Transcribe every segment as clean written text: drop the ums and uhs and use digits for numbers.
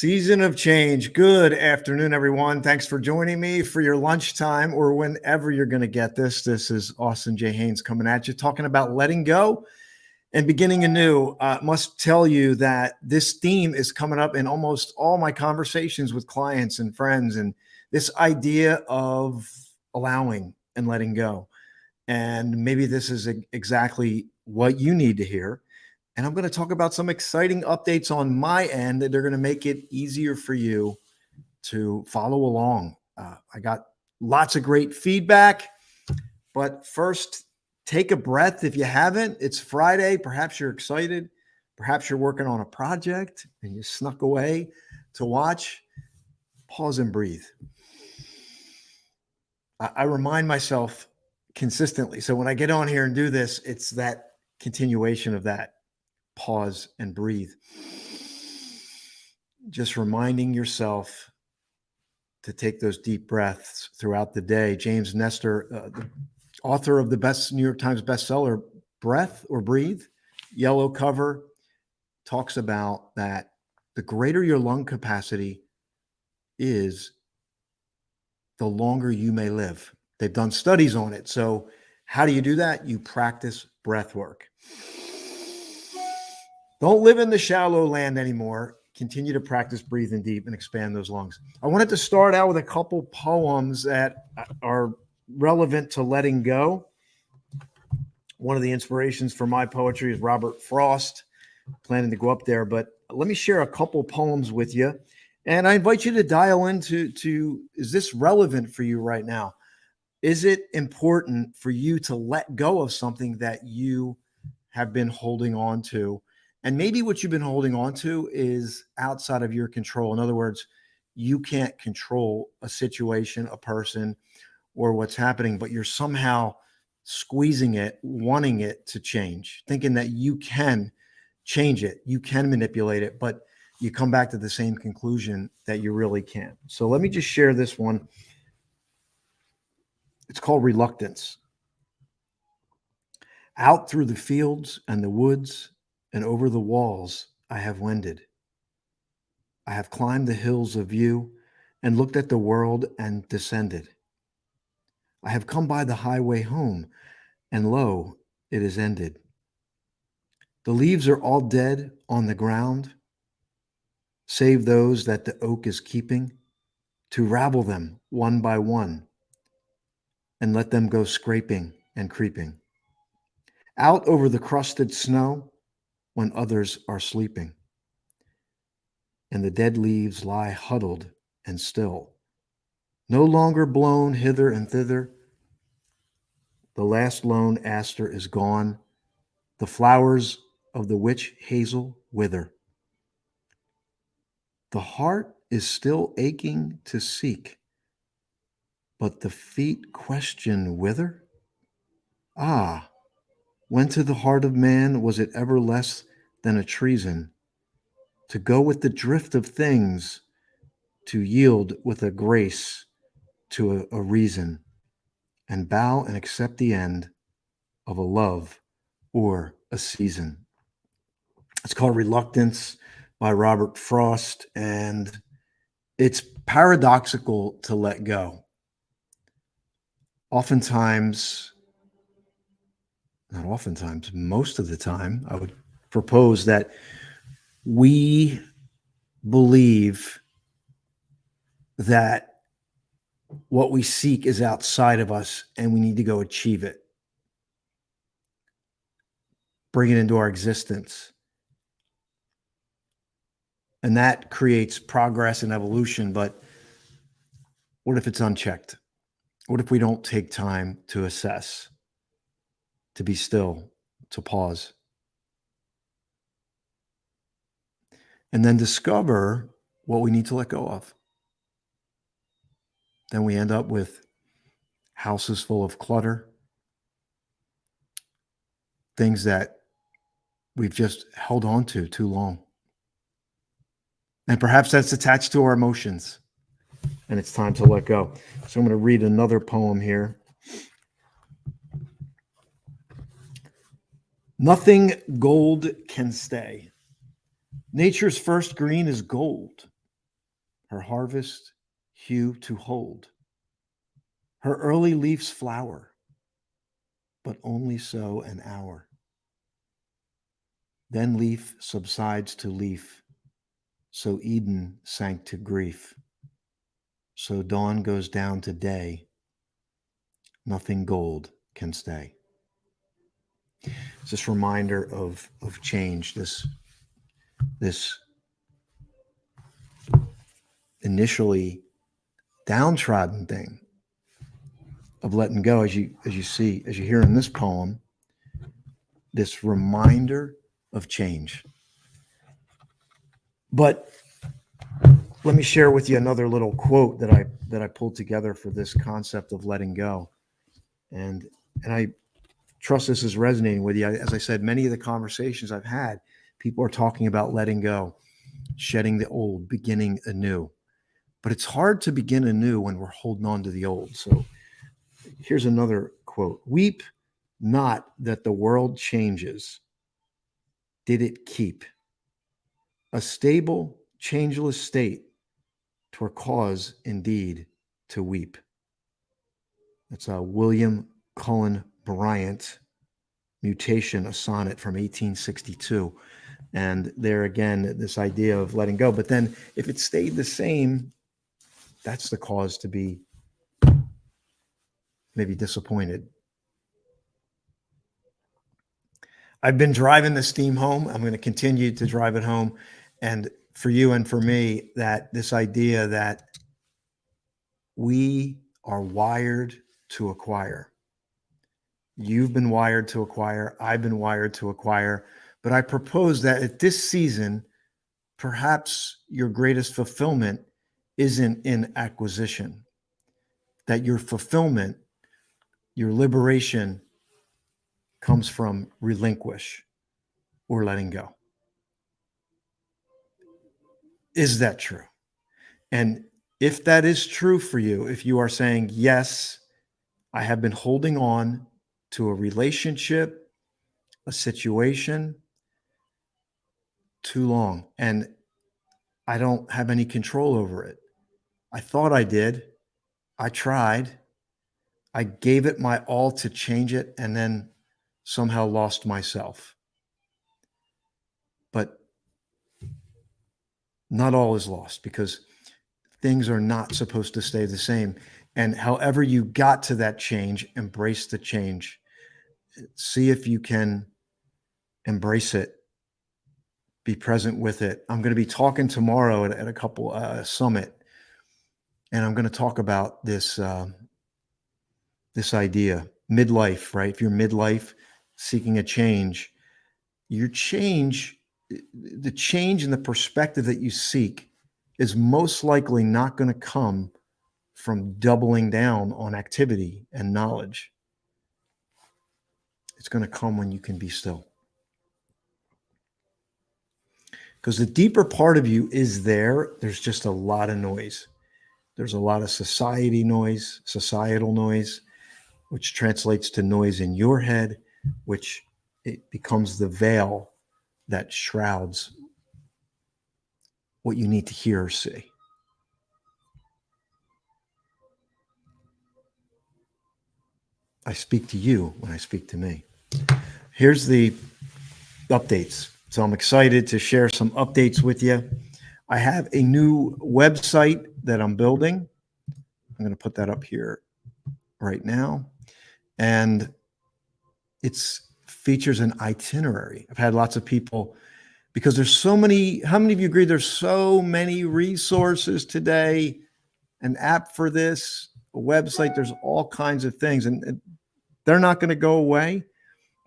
Season of change. Good afternoon, everyone. Thanks for joining me for your lunchtime or whenever you're going to get this. This is Austin J. Haynes coming at you, talking about letting go and beginning anew. Must tell you that this theme is coming up in almost all my conversations with clients and friends, and this idea of allowing and letting go. And maybe this is exactly what you need to hear. And I'm going to talk about some exciting updates on my end that are going to make it easier for you to follow along. I got lots of great feedback, but first, take a breath if you haven't. It's Friday. Perhaps you're excited. Perhaps you're working on a project and you snuck away to watch. Pause and breathe. I remind myself consistently. So when I get on here and do this, it's that continuation of that. Pause and breathe. Just reminding yourself to take those deep breaths throughout the day. James Nestor, the author of the New York Times bestseller, Breath or Breathe, yellow cover, talks about that the greater your lung capacity is, the longer you may live. They've done studies on it. So how do you do that? You practice breath work. Don't live in the shallow land anymore. Continue to practice breathing deep and expand those lungs. I wanted to start out with a couple poems that are relevant to letting go. One of the inspirations for my poetry is Robert Frost, planning to go up there. But let me share a couple poems with you. And I invite you to dial into is this relevant for you right now? Is it important for you to let go of something that you have been holding on to? And maybe what you've been holding on to is outside of your control. In other words, you can't control a situation, a person, or what's happening, but you're somehow squeezing it, wanting it to change, thinking that you can change it, you can manipulate it, but you come back to the same conclusion that you really can't. So let me just share this one. It's called Reluctance. Out through the fields and the woods, and over the walls I have wended. I have climbed the hills of view and looked at the world and descended. I have come by the highway home, and lo, it is ended. The leaves are all dead on the ground, save those that the oak is keeping, to ravel them one by one, and let them go scraping and creeping. Out over the crusted snow, when others are sleeping, and the dead leaves lie huddled and still, no longer blown hither and thither. The last lone aster is gone, the flowers of the witch hazel wither. The heart is still aching to seek, but the feet question whither? Ah, when to the heart of man was it ever less than a treason to go with the drift of things, to yield with a grace to a reason, and bow and accept the end of a love or a season. It's called Reluctance by Robert Frost, and it's paradoxical to let go. Oftentimes, not oftentimes, most of the time, I would propose that we believe that what we seek is outside of us and we need to go achieve it, bring it into our existence. And that creates progress and evolution. But what if it's unchecked? What if we don't take time to assess, to be still, to pause, and then discover what we need to let go of? Then we end up with houses full of clutter, things that we've just held on to too long. And perhaps that's attached to our emotions, and it's time to let go. So I'm going to read another poem here. Nothing gold can stay. Nature's first green is gold. her harvest hue to hold. Her early leaves flower, but only so an hour. Then leaf subsides to leaf, so Eden sank to grief. So dawn goes down to day, nothing gold can stay. It's this reminder of change, this initially downtrodden thing of letting go, as you hear in this poem, this reminder of change. But let me share with you another little quote that I pulled together for this concept of letting go. And I trust this is resonating with you. As I said, many of the conversations I've had, people are talking about letting go, shedding the old, beginning anew. But it's hard to begin anew when we're holding on to the old. So here's another quote. Weep not that the world changes. Did it keep a stable, changeless state? 'Twere cause indeed to weep. That's William Cullen Bryant, Mutation, a sonnet from 1862. And there again, this idea of letting go. But then if it stayed the same, that's the cause to be maybe disappointed. I've been driving this theme home. I'm going to continue to drive it home. And for you and for me, that this idea that we are wired to acquire. You've been wired to acquire. I've been wired to acquire. But I propose that at this season, perhaps your greatest fulfillment isn't in acquisition, that your fulfillment, your liberation comes from relinquish or letting go. Is that true? And if that is true for you, if you are saying, yes, I have been holding on to a relationship, a situation too long, and I don't have any control over it. I thought I did. I tried. I gave it my all to change it and then somehow lost myself. But not all is lost because things are not supposed to stay the same. And however you got to that change, embrace the change. See if you can embrace it, be present with it. I'm going to be talking tomorrow at a couple summit, and I'm going to talk about this this idea, midlife, right? If you're midlife seeking a change, your change, the change in the perspective that you seek is most likely not going to come from doubling down on activity and knowledge. It's going to come when you can be still. Because the deeper part of you is there. There's just a lot of noise. There's a lot of societal noise, which translates to noise in your head, which it becomes the veil that shrouds what you need to hear or see. I speak to you when I speak to me. Here's the updates. So I'm excited to share some updates with you. I have a new website that I'm building. I'm going to put that up here right now. And it features an itinerary. I've had lots of people, because there's so many, how many of you agree there's so many resources today, an app for this, a website, there's all kinds of things, and they're not going to go away.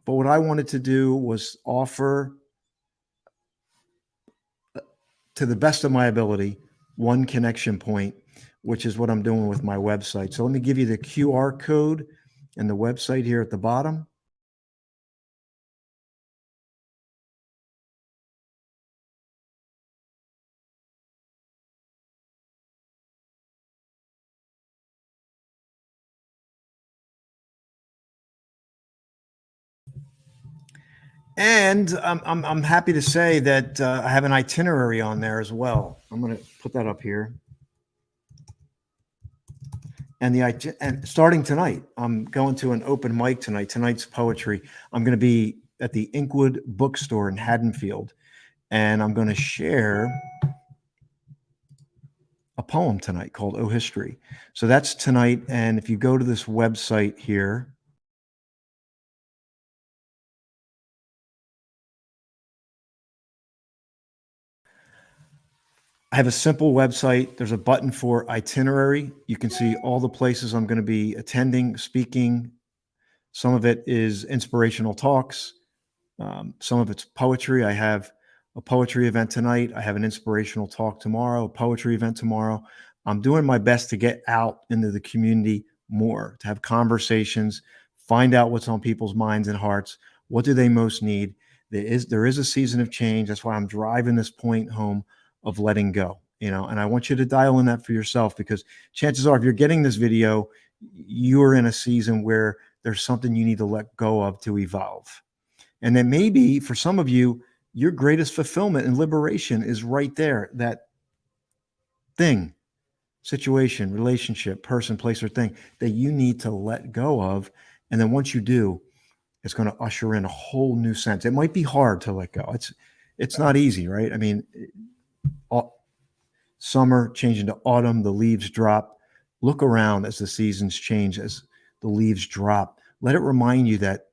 But what I wanted to do was offer, to the best of my ability, one connection point, which is what I'm doing with my website. So let me give you the QR code and the website here at the bottom. And I'm happy to say that I have an itinerary on there as well. I'm going to put that up here. And starting tonight, I'm going to an open mic tonight. Tonight's poetry. I'm going to be at the Inkwood Bookstore in Haddonfield, and I'm going to share a poem tonight called "Oh History." So that's tonight. And if you go to this website here, I have a simple website. There's a button for itinerary. You can see all the places I'm going to be attending, speaking. Some of it is inspirational talks. Some of it's poetry. I have a poetry event tonight. I have an inspirational talk tomorrow, a poetry event tomorrow. I'm doing my best to get out into the community more, to have conversations, find out what's on people's minds and hearts. What do they most need? There is a season of change. That's why I'm driving this point home of letting go, and I want you to dial in that for yourself, because chances are, if you're getting this video, you're in a season where there's something you need to let go of to evolve. And then maybe for some of you, your greatest fulfillment and liberation is right there. That thing, situation, relationship, person, place, or thing that you need to let go of. And then once you do, it's going to usher in a whole new sense. It might be hard to let go. It's not easy, right? I mean, summer changing to autumn, the leaves drop. Look around as the seasons change, as the leaves drop. Let it remind you that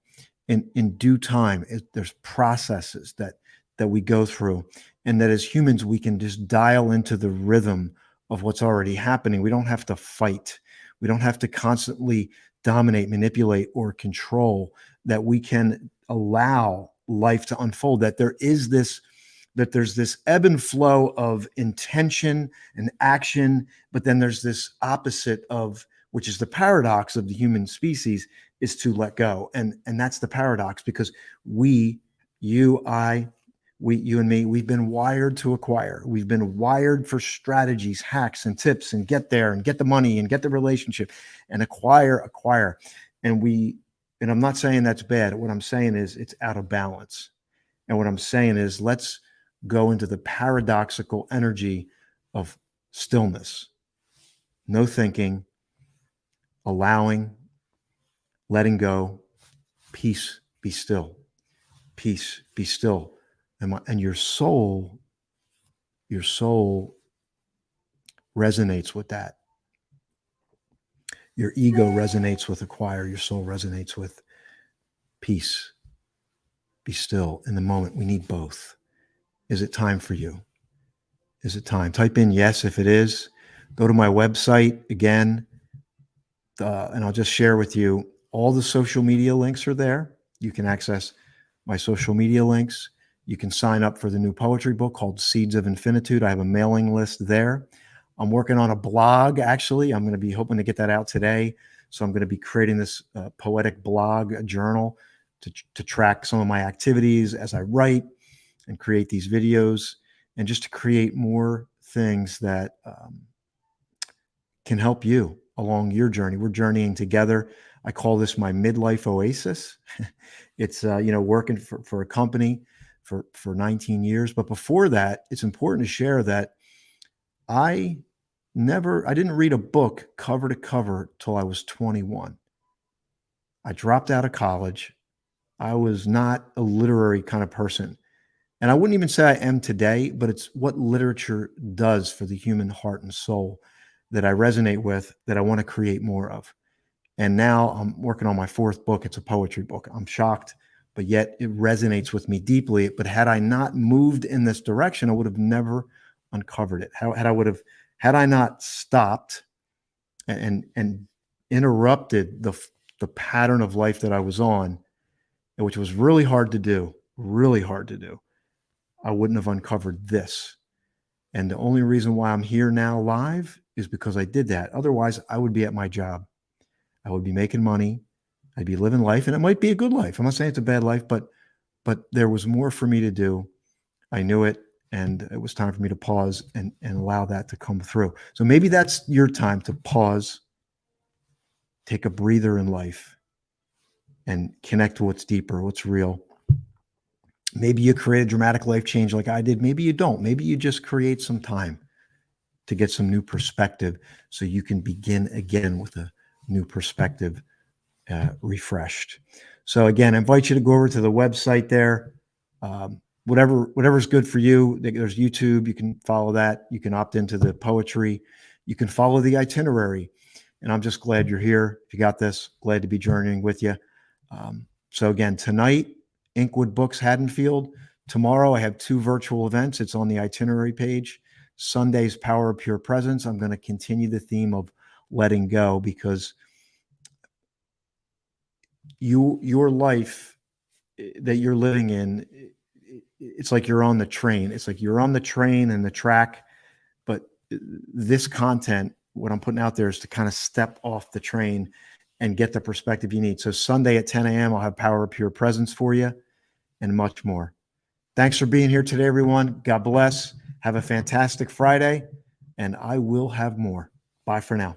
in due time, there's processes that we go through, and that as humans, we can just dial into the rhythm of what's already happening. We don't have to fight. We don't have to constantly dominate, manipulate, or control. That we can allow life to unfold. There's this ebb and flow of intention and action, but then there's this opposite of, which is the paradox of the human species, is to let go. And that's the paradox, because you and me, we've been wired to acquire. We've been wired for strategies, hacks, and tips, and get there and get the money and get the relationship and acquire. And I'm not saying that's bad. What I'm saying is it's out of balance. And what I'm saying is, let's go into the paradoxical energy of stillness, no thinking, allowing, letting go, peace, be still, peace, be still. And your soul resonates with that. Your ego resonates with acquire. Your soul resonates with peace, be still. In the moment, we need both. Is it time for you? Is it time? Type in yes if it is. Go to my website again, and I'll just share with you, all the social media links are there. You can access my social media links. You can sign up for the new poetry book called Seeds of Infinitude. I have a mailing list there. I'm working on a blog, actually. I'm going to be hoping to get that out today. So I'm going to be creating this poetic blog, a journal, to track some of my activities as I write and create these videos, and just to create more things that can help you along your journey. We're journeying together. I call this my midlife oasis. It's working for a company for 19 years. But before that, it's important to share that I didn't read a book cover to cover till I was 21. I dropped out of college. I was not a literary kind of person. And I wouldn't even say I am today, but it's what literature does for the human heart and soul that I resonate with, that I want to create more of. And now I'm working on my fourth book. It's a poetry book. I'm shocked, but yet it resonates with me deeply. But had I not moved in this direction, I would have never uncovered it. Had I not stopped and interrupted the pattern of life that I was on, which was really hard to do, I wouldn't have uncovered this. And the only reason why I'm here now live is because I did that. Otherwise, I would be at my job. I would be making money. I'd be living life, and it might be a good life. I'm not saying it's a bad life, but there was more for me to do. I knew it, and it was time for me to pause and allow that to come through. So maybe that's your time to pause, take a breather in life, and connect to what's deeper, what's real. Maybe you create a dramatic life change like I did. Maybe you don't. Maybe you just create some time. to get some new perspective so you can begin again with a new perspective, refreshed. So again, I invite you to go over to the website there. Whatever's good for you. There's YouTube. You can follow that. You can opt into the poetry. You can follow the itinerary. And I'm just glad you're here. If you got this, glad to be journeying with you. So again, tonight, Inkwood Books, Haddonfield. Tomorrow, I have 2 virtual events. It's on the itinerary page. Sunday's Power of Pure Presence. I'm going to continue the theme of letting go, because your life that you're living in, it's like you're on the train. It's like you're on the train and the track, but this content, what I'm putting out there, is to kind of step off the train and get the perspective you need. So Sunday at 10 a.m., I'll have Power of Pure Presence for you and much more. Thanks for being here today, everyone. God bless. Have a fantastic Friday, and I will have more. Bye for now.